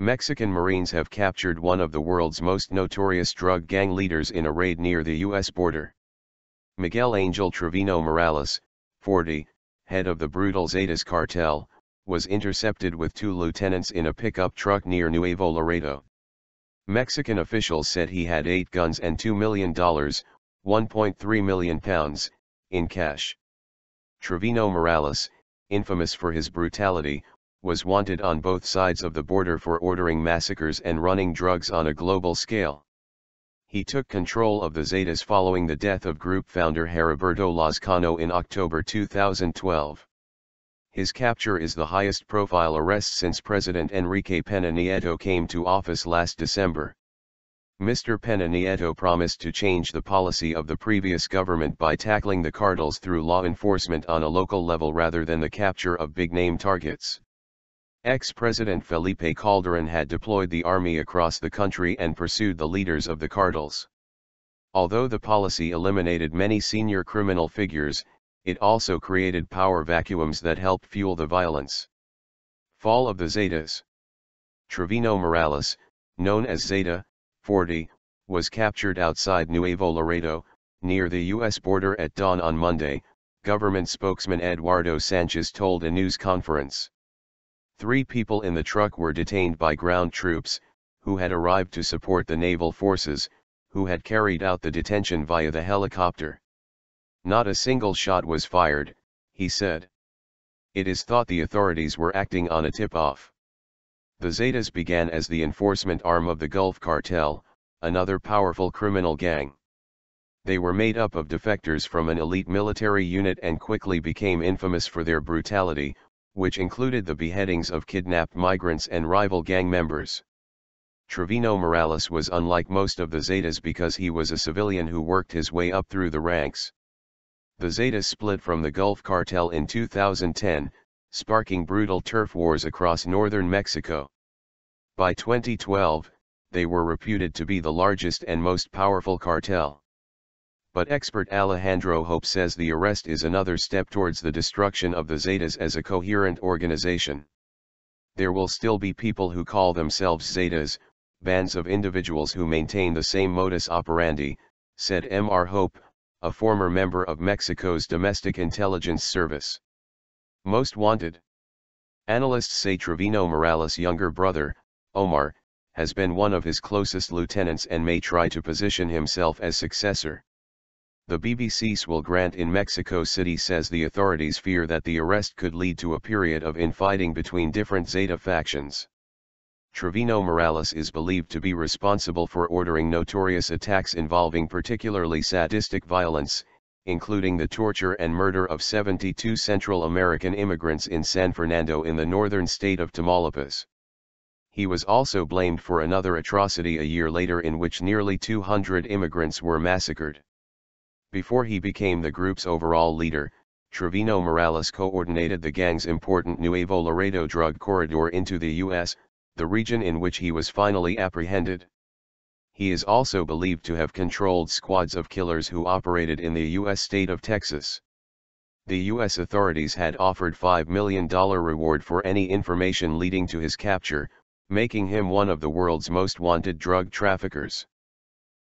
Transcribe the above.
Mexican Marines have captured one of the world's most notorious drug gang leaders in a raid near the U.S. border. Miguel Angel Trevino Morales, 40, head of the brutal Zetas Cartel, was intercepted with 2 lieutenants in a pickup truck near Nuevo Laredo. Mexican officials said he had 8 guns and $2 million, £1.3 million, in cash. Trevino Morales, infamous for his brutality, was wanted on both sides of the border for ordering massacres and running drugs on a global scale. He took control of the Zetas following the death of group founder Heriberto Lazcano in October 2012. His capture is the highest-profile arrest since President Enrique Pena Nieto came to office last December. Mr. Pena Nieto promised to change the policy of the previous government by tackling the cartels through law enforcement on a local level rather than the capture of big-name targets. Ex-President Felipe Calderon had deployed the army across the country and pursued the leaders of the cartels. Although the policy eliminated many senior criminal figures, it also created power vacuums that helped fuel the violence. Fall of the Zetas. Trevino Morales, known as Zeta, 40, was captured outside Nuevo Laredo, near the U.S. border at dawn on Monday, government spokesman Eduardo Sanchez told a news conference. 3 people in the truck were detained by ground troops, who had arrived to support the naval forces, who had carried out the detention via the helicopter. Not a single shot was fired, he said. It is thought the authorities were acting on a tip-off. The Zetas began as the enforcement arm of the Gulf Cartel, another powerful criminal gang. They were made up of defectors from an elite military unit and quickly became infamous for their brutality, which included the beheadings of kidnapped migrants and rival gang members. Trevino Morales was unlike most of the Zetas because he was a civilian who worked his way up through the ranks. The Zetas split from the Gulf Cartel in 2010, sparking brutal turf wars across northern Mexico. By 2012, they were reputed to be the largest and most powerful cartel. But expert Alejandro Hope says the arrest is another step towards the destruction of the Zetas as a coherent organization. There will still be people who call themselves Zetas, bands of individuals who maintain the same modus operandi, said Mr. Hope, a former member of Mexico's Domestic Intelligence Service. Most wanted. Analysts say Trevino Morales' younger brother, Omar, has been one of his closest lieutenants and may try to position himself as successor. The BBC's Will Grant in Mexico City says the authorities fear that the arrest could lead to a period of infighting between different Zeta factions. Trevino Morales is believed to be responsible for ordering notorious attacks involving particularly sadistic violence, including the torture and murder of 72 Central American immigrants in San Fernando in the northern state of Tamaulipas. He was also blamed for another atrocity a year later in which nearly 200 immigrants were massacred. Before he became the group's overall leader, Trevino Morales coordinated the gang's important Nuevo Laredo drug corridor into the U.S., the region in which he was finally apprehended. He is also believed to have controlled squads of killers who operated in the U.S. state of Texas. The U.S. authorities had offered $5 million reward for any information leading to his capture, making him one of the world's most wanted drug traffickers.